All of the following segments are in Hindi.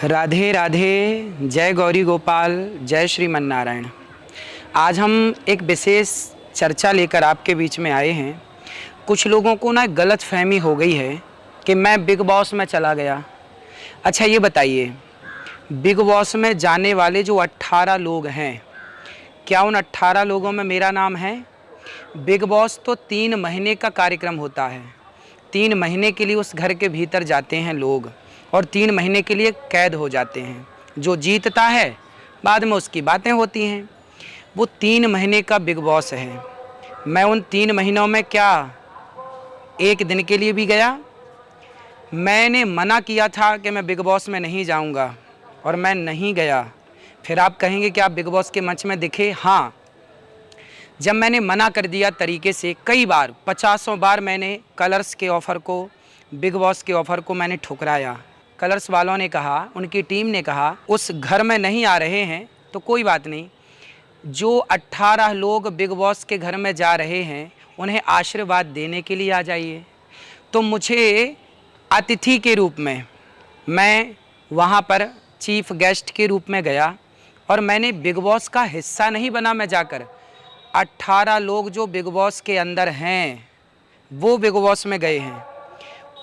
राधे राधे, जय गौरी गोपाल, जय श्रीमन नारायण। आज हम एक विशेष चर्चा लेकर आपके बीच में आए हैं। कुछ लोगों को ना गलत फहमी हो गई है कि मैं बिग बॉस में चला गया। अच्छा ये बताइए, बिग बॉस में जाने वाले जो 18 लोग हैं, क्या उन 18 लोगों में मेरा नाम है? बिग बॉस तो 3 महीने का कार्यक्रम होता है। 3 महीने के लिए उस घर के भीतर जाते हैं लोग और 3 महीने के लिए कैद हो जाते हैं। जो जीतता है बाद में उसकी बातें होती हैं। वो 3 महीने का बिग बॉस है। मैं उन 3 महीनों में क्या एक दिन के लिए भी गया? मैंने मना किया था कि मैं बिग बॉस में नहीं जाऊंगा और मैं नहीं गया। फिर आप कहेंगे कि आप बिग बॉस के मंच में दिखे। हाँ, जब मैंने मना कर दिया तरीके से, कई बार 50 बार मैंने कलर्स के ऑफ़र को, बिग बॉस के ऑफ़र को मैंने ठुकराया। कलर्स वालों ने कहा, उनकी टीम ने कहा उस घर में नहीं आ रहे हैं तो कोई बात नहीं, जो 18 लोग बिग बॉस के घर में जा रहे हैं उन्हें आशीर्वाद देने के लिए आ जाइए। तो मुझे अतिथि के रूप में मैं वहाँ पर चीफ गेस्ट के रूप में गया और मैंने बिग बॉस का हिस्सा नहीं बना। मैं जाकर 18 लोग जो बिग बॉस के अंदर हैं वो बिग बॉस में गए हैं,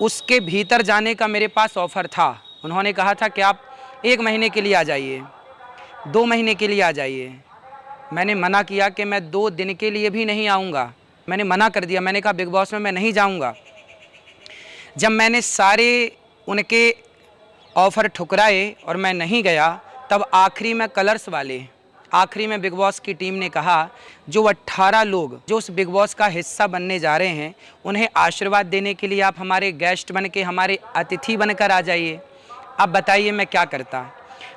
उसके भीतर जाने का मेरे पास ऑफ़र था। उन्होंने कहा था कि आप 1 महीने के लिए आ जाइए, 2 महीने के लिए आ जाइए। मैंने मना किया कि मैं 2 दिन के लिए भी नहीं आऊँगा। मैंने मना कर दिया, मैंने कहा बिग बॉस में मैं नहीं जाऊँगा। जब मैंने सारे उनके ऑफ़र ठुकराए और मैं नहीं गया, तब आखिरी में कलर्स वाले, आखिरी में बिग बॉस की टीम ने कहा जो 18 लोग जो उस बिग बॉस का हिस्सा बनने जा रहे हैं उन्हें आशीर्वाद देने के लिए आप हमारे गेस्ट बन के, हमारे अतिथि बनकर आ जाइए। अब बताइए मैं क्या करता?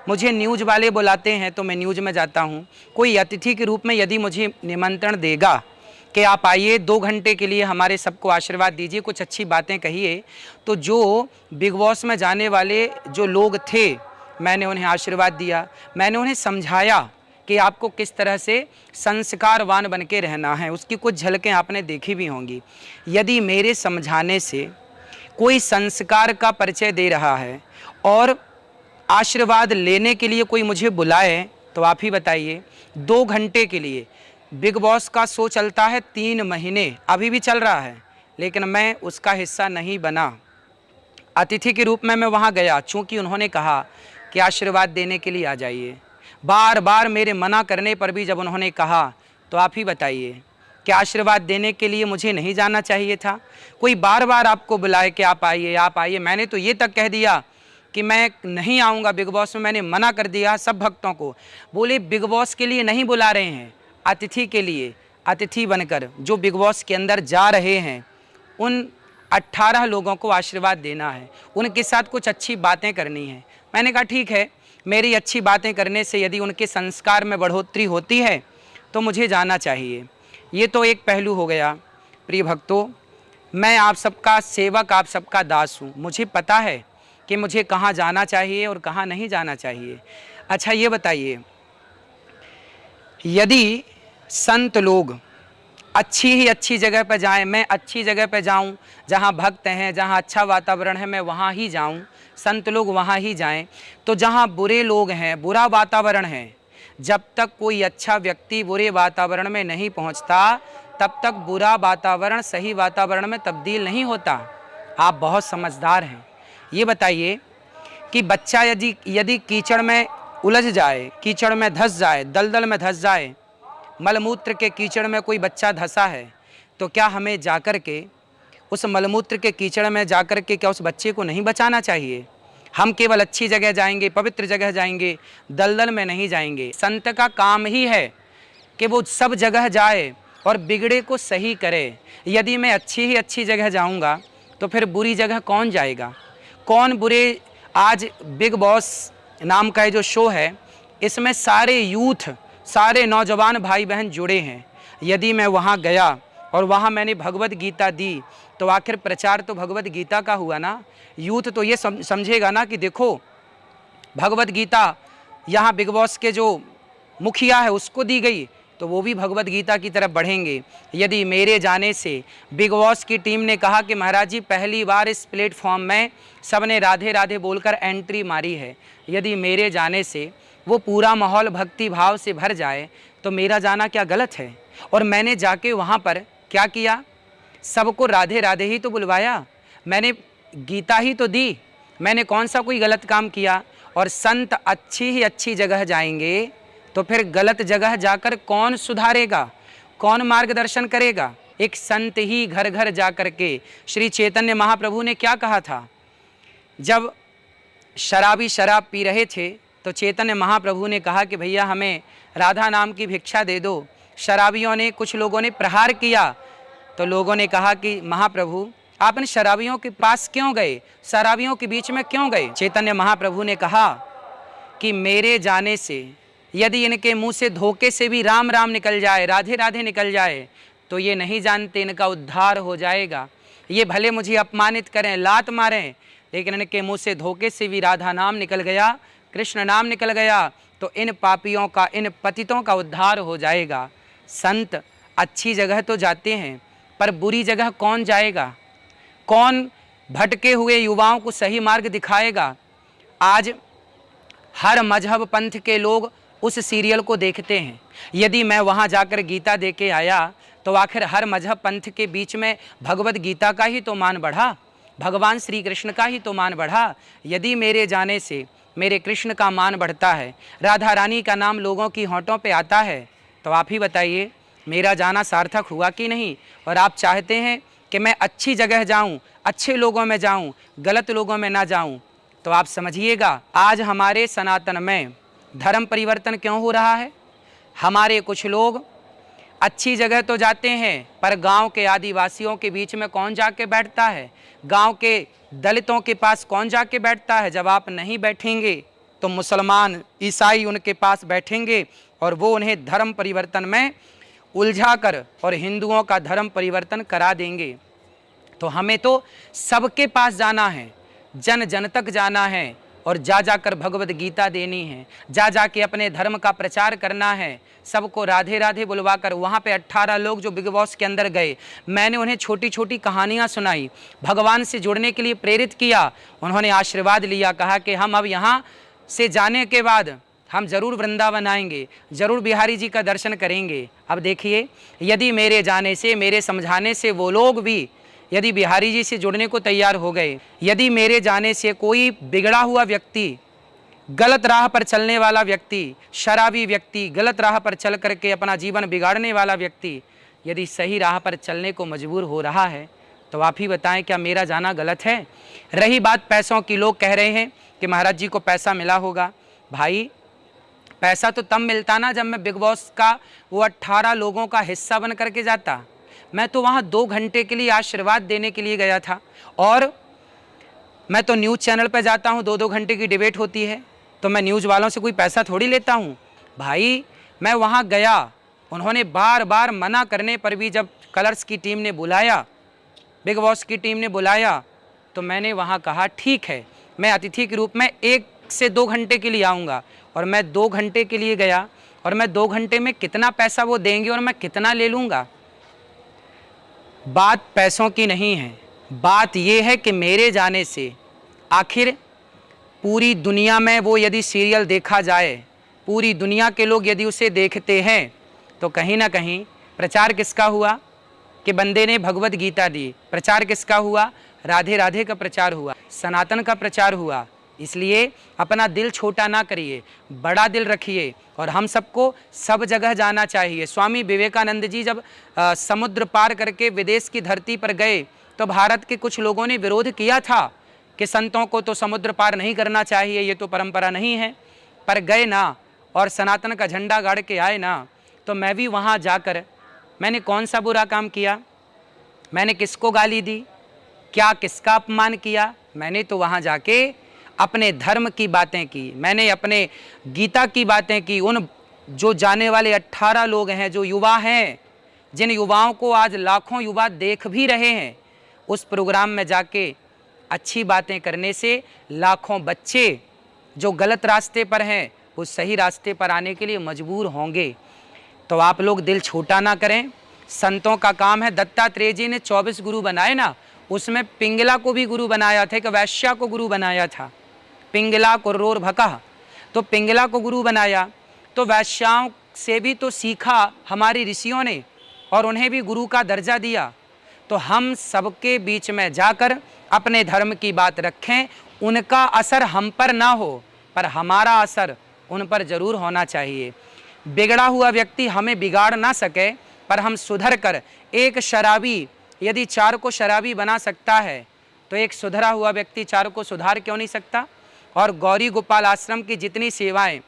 मुझे न्यूज़ वाले बुलाते हैं तो मैं न्यूज़ में जाता हूँ। कोई अतिथि के रूप में यदि मुझे निमंत्रण देगा कि आप आइए 2 घंटे के लिए हमारे सबको आशीर्वाद दीजिए, कुछ अच्छी बातें कहिए, तो जो बिग बॉस में जाने वाले जो लोग थे मैंने उन्हें आशीर्वाद दिया। मैंने उन्हें समझाया कि आपको किस तरह से संस्कारवान बन के रहना है। उसकी कुछ झलकें आपने देखी भी होंगी। यदि मेरे समझाने से कोई संस्कार का परिचय दे रहा है और आशीर्वाद लेने के लिए कोई मुझे बुलाए तो आप ही बताइए। 2 घंटे के लिए बिग बॉस का शो चलता है 3 महीने, अभी भी चल रहा है, लेकिन मैं उसका हिस्सा नहीं बना। अतिथि के रूप में मैं वहाँ गया, चूँकि उन्होंने कहा कि आशीर्वाद देने के लिए आ जाइए। बार बार मेरे मना करने पर भी जब उन्होंने कहा तो आप ही बताइए कि आशीर्वाद देने के लिए मुझे नहीं जाना चाहिए था? कोई बार बार आपको बुलाए कि आप आइए आप आइए। मैंने तो ये तक कह दिया कि मैं नहीं आऊँगा बिग बॉस में। मैंने मना कर दिया सब भक्तों को। बोले बिग बॉस के लिए नहीं बुला रहे हैं, अतिथि के लिए, अतिथि बनकर जो बिग बॉस के अंदर जा रहे हैं उन 18 लोगों को आशीर्वाद देना है, उनके साथ कुछ अच्छी बातें करनी है। मैंने कहा ठीक है, मेरी अच्छी बातें करने से यदि उनके संस्कार में बढ़ोतरी होती है तो मुझे जाना चाहिए। ये तो एक पहलू हो गया। प्रिय भक्तों, मैं आप सबका सेवक, आप सबका दास हूँ। मुझे पता है कि मुझे कहाँ जाना चाहिए और कहाँ नहीं जाना चाहिए। अच्छा ये बताइए, यदि संत लोग अच्छी ही अच्छी जगह पर जाएं, मैं अच्छी जगह पर जाऊं, जहां भक्त हैं, जहां अच्छा वातावरण है, मैं वहां ही जाऊं, संत लोग वहां ही जाएं, तो जहां बुरे लोग हैं, बुरा वातावरण है, जब तक कोई अच्छा व्यक्ति बुरे वातावरण में नहीं पहुंचता तब तक बुरा वातावरण सही वातावरण में तब्दील नहीं होता। आप बहुत समझदार हैं। ये बताइए कि बच्चा यदि कीचड़ में उलझ जाए, कीचड़ में धंस जाए, दलदल में धंस जाए, मलमूत्र के कीचड़ में कोई बच्चा धंसा है, तो क्या हमें जाकर के उस मलमूत्र के कीचड़ में जाकर के क्या उस बच्चे को नहीं बचाना चाहिए? हम केवल अच्छी जगह जाएंगे, पवित्र जगह जाएंगे, दलदल में नहीं जाएंगे। संत का काम ही है कि वो सब जगह जाए और बिगड़े को सही करे। यदि मैं अच्छी ही अच्छी जगह जाऊंगा तो फिर बुरी जगह कौन जाएगा? कौन बुरे? आज बिग बॉस नाम का ये जो शो है, इसमें सारे यूथ, सारे नौजवान भाई बहन जुड़े हैं। यदि मैं वहाँ गया और वहाँ मैंने भगवत गीता दी तो आखिर प्रचार तो भगवत गीता का हुआ ना। यूथ तो ये समझेगा ना कि देखो भगवत गीता यहाँ बिग बॉस के जो मुखिया है उसको दी गई, तो वो भी भगवत गीता की तरफ बढ़ेंगे। यदि मेरे जाने से बिग बॉस की टीम ने कहा कि महाराज जी पहली बार इस प्लेटफॉर्म में सबने राधे राधे बोलकर एंट्री मारी है, यदि मेरे जाने से वो पूरा माहौल भक्ति भाव से भर जाए तो मेरा जाना क्या गलत है? और मैंने जाके वहाँ पर क्या किया? सबको राधे राधे ही तो बुलवाया, मैंने गीता ही तो दी, मैंने कौन सा कोई गलत काम किया? और संत अच्छी ही अच्छी जगह जाएंगे तो फिर गलत जगह जाकर कौन सुधारेगा, कौन मार्गदर्शन करेगा? एक संत ही घर घर जा कर के, श्री चैतन्य महाप्रभु ने क्या कहा था? जब शराबी शराब पी रहे थे तो चैतन्य महाप्रभु ने कहा कि भैया हमें राधा नाम की भिक्षा दे दो। शराबियों ने, कुछ लोगों ने प्रहार किया तो लोगों ने कहा कि महाप्रभु आप इन शराबियों के पास क्यों गए, शराबियों के बीच में क्यों गए? चैतन्य महाप्रभु ने कहा कि मेरे जाने से यदि इनके मुंह से धोखे से भी राम राम निकल जाए, राधे राधे निकल जाए, तो ये नहीं जानते इनका उद्धार हो जाएगा। ये भले मुझे अपमानित करें, लात मारें, लेकिन इनके मुंह से धोखे से भी राधा नाम निकल गया, कृष्ण नाम निकल गया, तो इन पापियों का, इन पतितों का उद्धार हो जाएगा। संत अच्छी जगह तो जाते हैं, पर बुरी जगह कौन जाएगा? कौन भटके हुए युवाओं को सही मार्ग दिखाएगा? आज हर मजहब पंथ के लोग उस सीरियल को देखते हैं। यदि मैं वहाँ जाकर गीता दे के आया तो आखिर हर मजहब पंथ के बीच में भगवत गीता का ही तो मान बढ़ा, भगवान श्री कृष्ण का ही तो मान बढ़ा। यदि मेरे जाने से मेरे कृष्ण का मान बढ़ता है, राधा रानी का नाम लोगों की होंठों पे आता है, तो आप ही बताइए मेरा जाना सार्थक हुआ कि नहीं? और आप चाहते हैं कि मैं अच्छी जगह जाऊं, अच्छे लोगों में जाऊं, गलत लोगों में ना जाऊं, तो आप समझिएगा आज हमारे सनातन में धर्म परिवर्तन क्यों हो रहा है। हमारे कुछ लोग अच्छी जगह तो जाते हैं, पर गांव के आदिवासियों के बीच में कौन जाके बैठता है? गांव के दलितों के पास कौन जाके बैठता है? जब आप नहीं बैठेंगे तो मुसलमान, ईसाई उनके पास बैठेंगे और वो उन्हें धर्म परिवर्तन में उलझा कर और हिंदुओं का धर्म परिवर्तन करा देंगे। तो हमें तो सबके पास जाना है, जन जन तक जाना है और जा जाकर भगवत गीता देनी है, जा जाके अपने धर्म का प्रचार करना है, सबको राधे राधे बुलवाकर। वहाँ पे 18 लोग जो बिग बॉस के अंदर गए, मैंने उन्हें छोटी छोटी कहानियाँ सुनाई, भगवान से जुड़ने के लिए प्रेरित किया, उन्होंने आशीर्वाद लिया, कहा कि हम अब यहाँ से जाने के बाद हम ज़रूर वृंदावन आएंगे, ज़रूर बिहारी जी का दर्शन करेंगे। अब देखिए, यदि मेरे जाने से, मेरे समझाने से वो लोग भी यदि बिहारी जी से जुड़ने को तैयार हो गए, यदि मेरे जाने से कोई बिगड़ा हुआ व्यक्ति, गलत राह पर चलने वाला व्यक्ति, शराबी व्यक्ति, गलत राह पर चल करके अपना जीवन बिगाड़ने वाला व्यक्ति यदि सही राह पर चलने को मजबूर हो रहा है, तो आप ही बताएं क्या मेरा जाना गलत है? रही बात पैसों की, लोग कह रहे हैं कि महाराज जी को पैसा मिला होगा। भाई पैसा तो तब मिलता ना जब मैं बिग बॉस का वो 18 लोगों का हिस्सा बन करके जाता। मैं तो वहाँ 2 घंटे के लिए आशीर्वाद देने के लिए गया था, और मैं तो न्यूज़ चैनल पर जाता हूँ, 2-2 घंटे की डिबेट होती है, तो मैं न्यूज़ वालों से कोई पैसा थोड़ी लेता हूँ। भाई मैं वहाँ गया, उन्होंने बार बार मना करने पर भी जब कलर्स की टीम ने बुलाया, बिग बॉस की टीम ने बुलाया, तो मैंने वहाँ कहा ठीक है, मैं अतिथि के रूप में 1 से 2 घंटे के लिए आऊँगा। और मैं 2 घंटे के लिए गया, और मैं 2 घंटे में कितना पैसा वो देंगे और मैं कितना ले लूँगा। बात पैसों की नहीं है, बात ये है कि मेरे जाने से आखिर पूरी दुनिया में वो यदि सीरियल देखा जाए, पूरी दुनिया के लोग यदि उसे देखते हैं, तो कहीं ना कहीं प्रचार किसका हुआ कि बंदे ने भगवत गीता दी, प्रचार किसका हुआ? राधे राधे का प्रचार हुआ, सनातन का प्रचार हुआ। इसलिए अपना दिल छोटा ना करिए, बड़ा दिल रखिए, और हम सबको सब जगह जाना चाहिए। स्वामी विवेकानंद जी जब समुद्र पार करके विदेश की धरती पर गए, तो भारत के कुछ लोगों ने विरोध किया था कि संतों को तो समुद्र पार नहीं करना चाहिए, ये तो परंपरा नहीं है। पर गए ना और सनातन का झंडा गाड़ के आए ना, तो मैं भी वहाँ जाकर मैंने कौन सा बुरा काम किया? मैंने किसको गाली दी? क्या किसका अपमान किया? मैंने तो वहाँ जाके अपने धर्म की बातें की, मैंने अपने गीता की बातें की। उन जो जाने वाले 18 लोग हैं, जो युवा हैं, जिन युवाओं को आज लाखों युवा देख भी रहे हैं, उस प्रोग्राम में जाके अच्छी बातें करने से लाखों बच्चे जो गलत रास्ते पर हैं वो सही रास्ते पर आने के लिए मजबूर होंगे। तो आप लोग दिल छोटा ना करें, संतों का काम है। दत्तात्रेय जी ने 24 गुरु बनाए ना, उसमें पिंगला को भी गुरु बनाया था, एक वैश्या को गुरु बनाया था। पिंगला कुर्रोर भकह, तो पिंगला को गुरु बनाया। तो वैश्याओं से भी तो सीखा हमारी ऋषियों ने और उन्हें भी गुरु का दर्जा दिया। तो हम सबके बीच में जाकर अपने धर्म की बात रखें, उनका असर हम पर ना हो पर हमारा असर उन पर जरूर होना चाहिए। बिगड़ा हुआ व्यक्ति हमें बिगाड़ ना सके पर हम सुधर कर, एक शराबी यदि 4 को शराबी बना सकता है तो एक सुधरा हुआ व्यक्ति 4 को सुधार क्यों नहीं सकता। और गौरी गोपाल आश्रम की जितनी सेवाएं,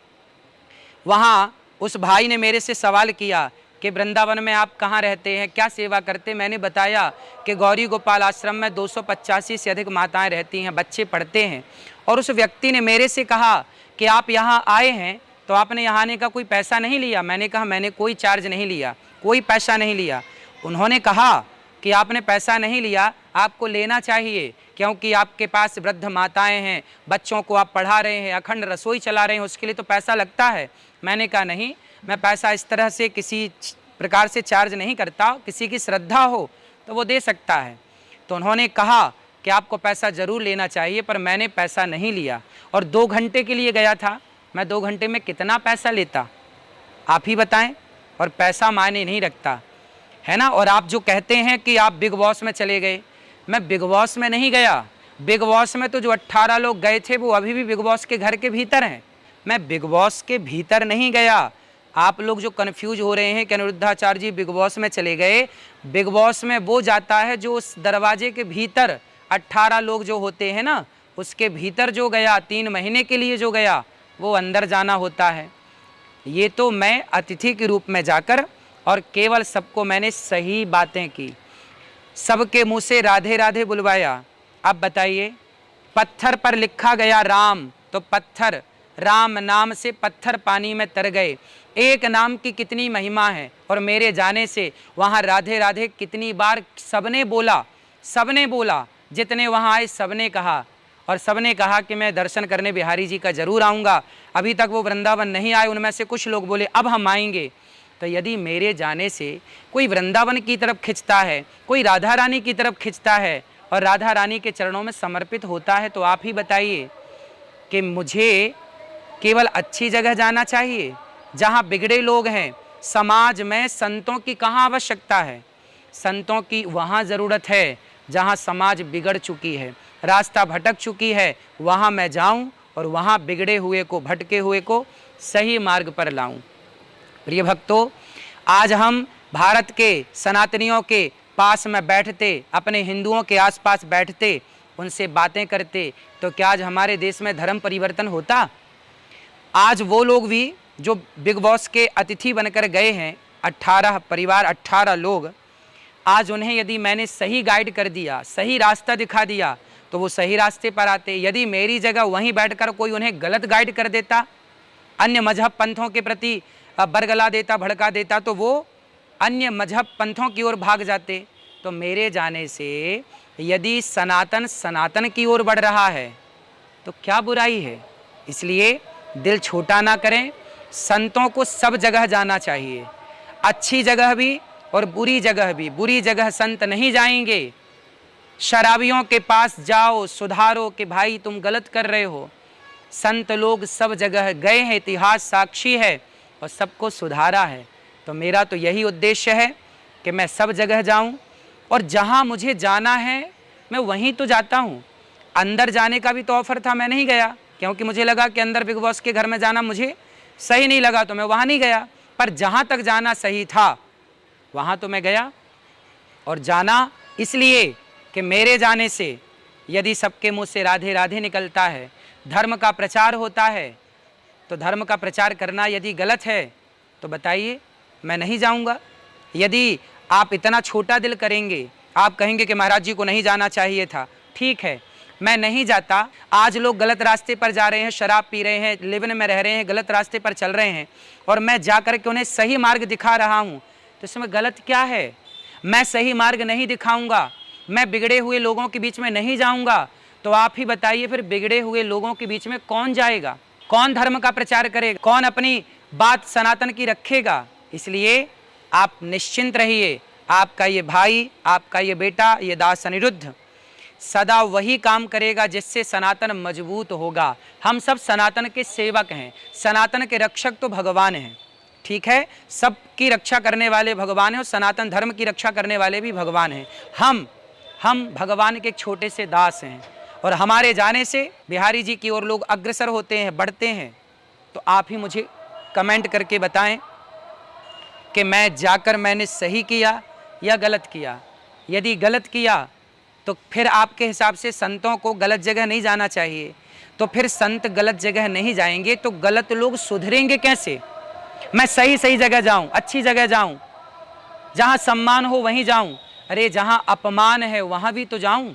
वहाँ उस भाई ने मेरे से सवाल किया कि वृंदावन में आप कहाँ रहते हैं, क्या सेवा करते। मैंने बताया कि गौरी गोपाल आश्रम में 285 से अधिक माताएं रहती हैं, बच्चे पढ़ते हैं। और उस व्यक्ति ने मेरे से कहा कि आप यहाँ आए हैं तो आपने यहाँ आने का कोई पैसा नहीं लिया। मैंने कहा मैंने कोई चार्ज नहीं लिया, कोई पैसा नहीं लिया। उन्होंने कहा कि आपने पैसा नहीं लिया, आपको लेना चाहिए क्योंकि आपके पास वृद्ध माताएं हैं, बच्चों को आप पढ़ा रहे हैं, अखंड रसोई चला रहे हैं, उसके लिए तो पैसा लगता है। मैंने कहा नहीं, मैं पैसा इस तरह से किसी प्रकार से चार्ज नहीं करता, किसी की श्रद्धा हो तो वो दे सकता है। तो उन्होंने कहा कि आपको पैसा ज़रूर लेना चाहिए, पर मैंने पैसा नहीं लिया और 2 घंटे के लिए गया था। मैं 2 घंटे में कितना पैसा लेता आप ही बताएं। और पैसा मायने नहीं रखता है ना। और आप जो कहते हैं कि आप बिग बॉस में चले गए, मैं बिग बॉस में नहीं गया। बिग बॉस में तो जो 18 लोग गए थे वो अभी भी बिग बॉस के घर के भीतर हैं, मैं बिग बॉस के भीतर नहीं गया। आप लोग जो कन्फ्यूज हो रहे हैं कि अनिरुद्धाचार्य जी बिग बॉस में चले गए, बिग बॉस में वो जाता है जो उस दरवाजे के भीतर 18 लोग जो होते हैं ना, उसके भीतर जो गया, 3 महीने के लिए जो गया, वो अंदर जाना होता है। ये तो मैं अतिथि के रूप में जाकर और केवल सबको मैंने सही बातें की, सबके मुंह से राधे राधे बुलवाया। अब बताइए, पत्थर पर लिखा गया राम, तो पत्थर, राम नाम से पत्थर पानी में तर गए। एक नाम की कितनी महिमा है। और मेरे जाने से वहाँ राधे राधे कितनी बार सबने बोला, सबने बोला, जितने वहाँ आए सबने कहा। और सबने कहा कि मैं दर्शन करने बिहारी जी का जरूर आऊँगा। अभी तक वो वृंदावन नहीं आए, उनमें से कुछ लोग बोले अब हम आएंगे। तो यदि मेरे जाने से कोई वृंदावन की तरफ खिंचता है, कोई राधा रानी की तरफ खिंचता है और राधा रानी के चरणों में समर्पित होता है, तो आप ही बताइए कि मुझे केवल अच्छी जगह जाना चाहिए जहाँ बिगड़े लोग हैं। समाज में संतों की कहाँ आवश्यकता है, संतों की वहाँ ज़रूरत है जहाँ समाज बिगड़ चुकी है, रास्ता भटक चुकी है। वहाँ मैं जाऊँ और वहाँ बिगड़े हुए को, भटके हुए को सही मार्ग पर लाऊं। प्रिय भक्तों, आज हम भारत के सनातनियों के पास में बैठते, अपने हिंदुओं के आसपास बैठते, उनसे बातें करते, तो क्या आज हमारे देश में धर्म परिवर्तन होता? आज वो लोग भी जो बिग बॉस के अतिथि बनकर गए हैं, 18 परिवार, 18 लोग, आज उन्हें यदि मैंने सही गाइड कर दिया, सही रास्ता दिखा दिया, तो वो सही रास्ते पर आते। यदि मेरी जगह वहीं बैठकर कोई उन्हें गलत गाइड कर देता, अन्य मजहब पंथों के प्रति बरगला देता, भड़का देता, तो वो अन्य मजहब पंथों की ओर भाग जाते। तो मेरे जाने से यदि सनातन सनातन की ओर बढ़ रहा है तो क्या बुराई है। इसलिए दिल छोटा ना करें, संतों को सब जगह जाना चाहिए, अच्छी जगह भी और बुरी जगह भी। बुरी जगह संत नहीं जाएंगे। शराबियों के पास जाओ, सुधारो कि भाई तुम गलत कर रहे हो। संत लोग सब जगह गए हैं, इतिहास साक्षी है, और सबको सुधारा है। तो मेरा तो यही उद्देश्य है कि मैं सब जगह जाऊं और जहां मुझे जाना है मैं वहीं तो जाता हूं। अंदर जाने का भी तो ऑफर था, मैं नहीं गया क्योंकि मुझे लगा कि अंदर बिग बॉस के घर में जाना मुझे सही नहीं लगा, तो मैं वहाँ नहीं गया। पर जहाँ तक जाना सही था वहाँ तो मैं गया। और जाना इसलिए कि मेरे जाने से यदि सबके मुँह से राधे राधे निकलता है, धर्म का प्रचार होता है, तो धर्म का प्रचार करना यदि गलत है तो बताइए, मैं नहीं जाऊंगा। यदि आप इतना छोटा दिल करेंगे, आप कहेंगे कि महाराज जी को नहीं जाना चाहिए था, ठीक है, मैं नहीं जाता। आज लोग गलत रास्ते पर जा रहे हैं, शराब पी रहे हैं, लिवन में रह रहे हैं, गलत रास्ते पर चल रहे हैं, और मैं जाकर के उन्हें सही मार्ग दिखा रहा हूँ, तो इसमें गलत क्या है। मैं सही मार्ग नहीं दिखाऊंगा, मैं बिगड़े हुए लोगों के बीच में नहीं जाऊंगा, तो आप ही बताइए फिर बिगड़े हुए लोगों के बीच में कौन जाएगा, कौन धर्म का प्रचार करेगा, कौन अपनी बात सनातन की रखेगा। इसलिए आप निश्चिंत रहिए, आपका ये भाई, आपका ये बेटा, ये दास अनिरुद्ध सदा वही काम करेगा जिससे सनातन मजबूत होगा। हम सब सनातन के सेवक हैं, सनातन के रक्षक तो भगवान हैं, ठीक है, सबकी रक्षा करने वाले भगवान हैं और सनातन धर्म की रक्षा करने वाले भी भगवान हैं। हम भगवान के एक छोटे से दास हैं और हमारे जाने से बिहारी जी की ओर लोग अग्रसर होते हैं, बढ़ते हैं। तो आप ही मुझे कमेंट करके बताएं कि मैं जाकर मैंने सही किया या गलत किया। यदि गलत किया तो फिर आपके हिसाब से संतों को गलत जगह नहीं जाना चाहिए, तो फिर संत गलत जगह नहीं जाएंगे तो गलत लोग सुधरेंगे कैसे? मैं सही सही जगह जाऊं, अच्छी जगह जाऊं, जहां सम्मान हो वहीं जाऊं। अरे जहां अपमान है वहां भी तो जाऊं,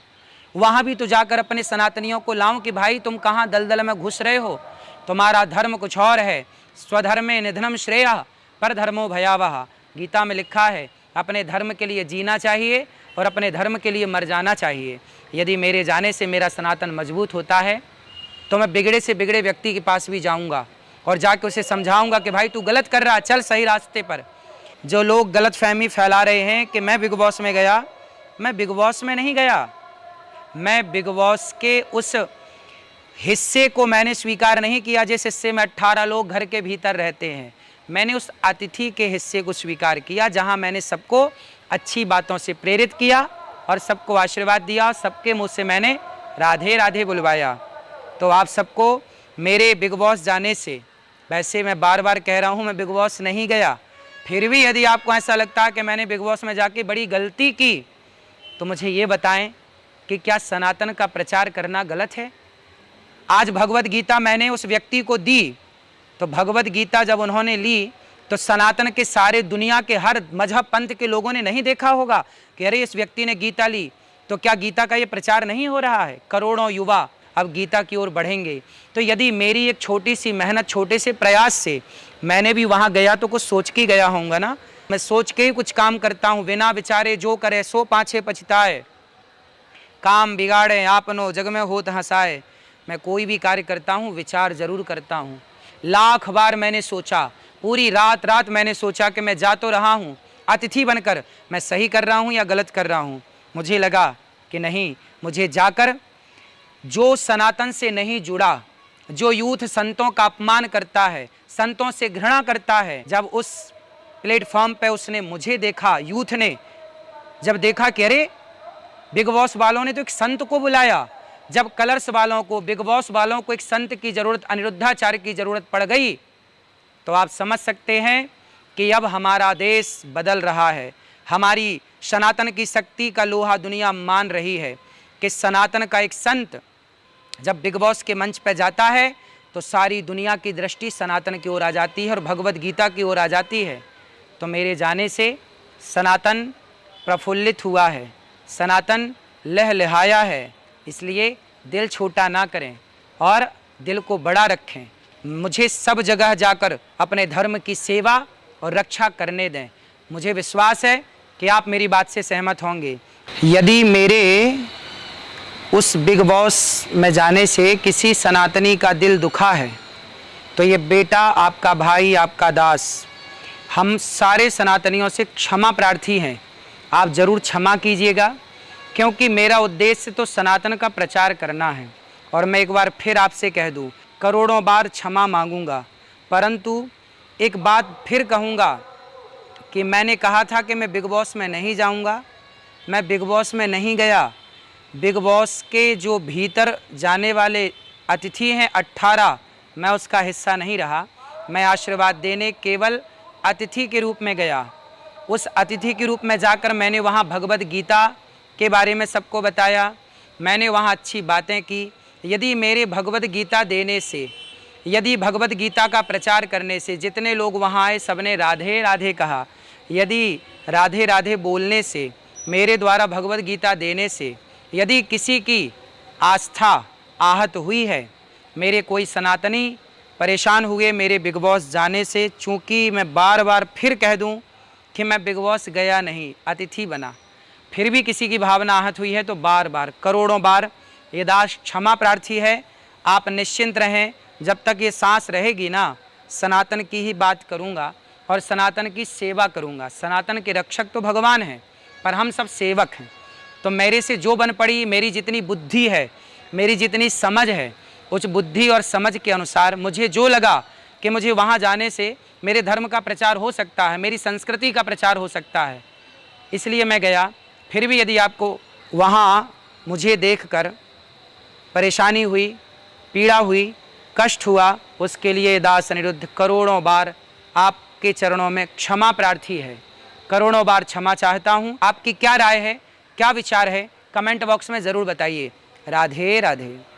वहां भी तो जाकर अपने सनातनियों को लाऊं कि भाई तुम कहां दलदल में घुस रहे हो, तुम्हारा धर्म कुछ और है। स्वधर्मे निधनम श्रेयः पर धर्मो भयावह, गीता में लिखा है अपने धर्म के लिए जीना चाहिए और अपने धर्म के लिए मर जाना चाहिए। यदि मेरे जाने से मेरा सनातन मजबूत होता है तो मैं बिगड़े से बिगड़े व्यक्ति के पास भी जाऊंगा और जाके उसे समझाऊंगा कि भाई तू गलत कर रहा, चल सही रास्ते पर। जो लोग गलत फहमी फैला रहे हैं कि मैं बिग बॉस में गया, मैं बिग बॉस में नहीं गया, मैं बिग बॉस के उस हिस्से को मैंने स्वीकार नहीं किया जिस हिस्से में 18 लोग घर के भीतर रहते हैं। मैंने उस अतिथि के हिस्से को स्वीकार किया जहां मैंने सबको अच्छी बातों से प्रेरित किया और सबको आशीर्वाद दिया, सबके मुंह से मैंने राधे राधे बुलवाया। तो आप सबको मेरे बिग बॉस जाने से, वैसे मैं बार बार कह रहा हूं मैं बिग बॉस नहीं गया, फिर भी यदि आपको ऐसा लगता है कि मैंने बिग बॉस में जाके बड़ी गलती की तो मुझे ये बताएं कि क्या सनातन का प्रचार करना गलत है? आज भगवत गीता मैंने उस व्यक्ति को दी, तो भगवत गीता जब उन्होंने ली तो सनातन के सारे दुनिया के हर मजहब पंथ के लोगों ने नहीं देखा होगा कि अरे इस व्यक्ति ने गीता ली, तो क्या गीता का ये प्रचार नहीं हो रहा है? करोड़ों युवा अब गीता की ओर बढ़ेंगे। तो यदि मेरी एक छोटी सी मेहनत, छोटे से प्रयास से मैंने भी वहाँ गया तो कुछ सोच के गया होऊंगा ना। मैं सोच के ही कुछ काम करता हूँ, बिना विचारे जो करे सो पाछे पछताए, काम बिगाड़े आपनो जग में होत हंसाए। मैं कोई भी कार्य करता हूँ विचार जरूर करता हूँ। लाख बार मैंने सोचा, पूरी रात रात मैंने सोचा कि मैं जा तो रहा हूँ अतिथि बनकर, मैं सही कर रहा हूँ या गलत कर रहा हूँ। मुझे लगा कि नहीं, मुझे जाकर जो सनातन से नहीं जुड़ा, जो यूथ संतों का अपमान करता है, संतों से घृणा करता है, जब उस प्लेटफॉर्म पे उसने मुझे देखा, यूथ ने जब देखा कि अरे बिग बॉस वालों ने तो एक संत को बुलाया, जब कलर्स वालों को, बिग बॉस वालों को एक संत की ज़रूरत, अनिरुद्धाचार्य की ज़रूरत पड़ गई, तो आप समझ सकते हैं कि अब हमारा देश बदल रहा है। हमारी सनातन की शक्ति का लोहा दुनिया मान रही है कि सनातन का एक संत जब बिग बॉस के मंच पर जाता है तो सारी दुनिया की दृष्टि सनातन की ओर आ जाती है और भगवत गीता की ओर आ जाती है। तो मेरे जाने से सनातन प्रफुल्लित हुआ है, सनातन लहलहाया है। इसलिए दिल छोटा ना करें और दिल को बड़ा रखें। मुझे सब जगह जाकर अपने धर्म की सेवा और रक्षा करने दें। मुझे विश्वास है कि आप मेरी बात से सहमत होंगे। यदि मेरे उस बिग बॉस में जाने से किसी सनातनी का दिल दुखा है तो ये बेटा, आपका भाई, आपका दास, हम सारे सनातनियों से क्षमा प्रार्थी हैं। आप ज़रूर क्षमा कीजिएगा, क्योंकि मेरा उद्देश्य तो सनातन का प्रचार करना है। और मैं एक बार फिर आपसे कह दूं, करोड़ों बार क्षमा मांगूंगा, परंतु एक बात फिर कहूंगा कि मैंने कहा था कि मैं बिग बॉस में नहीं जाऊंगा, मैं बिग बॉस में नहीं गया। बिग बॉस के जो भीतर जाने वाले अतिथि हैं 18, मैं उसका हिस्सा नहीं रहा। मैं आशीर्वाद देने केवल अतिथि के रूप में गया। उस अतिथि के रूप में जाकर मैंने वहाँ भगवत गीता के बारे में सबको बताया, मैंने वहाँ अच्छी बातें की। यदि मेरे भगवत गीता देने से, यदि भगवत गीता का प्रचार करने से जितने लोग वहाँ आए सबने राधे राधे कहा, यदि राधे राधे बोलने से, मेरे द्वारा भगवत गीता देने से यदि किसी की आस्था आहत हुई है, मेरे कोई सनातनी परेशान हुए मेरे बिग बॉस जाने से, चूँकि मैं बार बार फिर कह दूं कि मैं बिग बॉस गया नहीं, अतिथि बना, फिर भी किसी की भावना आहत हुई है तो बार बार, करोड़ों बार ये दास क्षमा प्रार्थी है। आप निश्चिंत रहें, जब तक ये सांस रहेगी ना, सनातन की ही बात करूँगा और सनातन की सेवा करूँगा। सनातन के रक्षक तो भगवान हैं, पर हम सब सेवक हैं। तो मेरे से जो बन पड़ी, मेरी जितनी बुद्धि है, मेरी जितनी समझ है, उस बुद्धि और समझ के अनुसार मुझे जो लगा कि मुझे वहाँ जाने से मेरे धर्म का प्रचार हो सकता है, मेरी संस्कृति का प्रचार हो सकता है, इसलिए मैं गया। फिर भी यदि आपको वहाँ मुझे देखकर परेशानी हुई, पीड़ा हुई, कष्ट हुआ, उसके लिए दास अनिरुद्ध करोड़ों बार आपके चरणों में क्षमा प्रार्थी है, करोड़ों बार क्षमा चाहता हूँ। आपकी क्या राय है, क्या विचार है, कमेंट बॉक्स में ज़रूर बताइए। राधे राधे।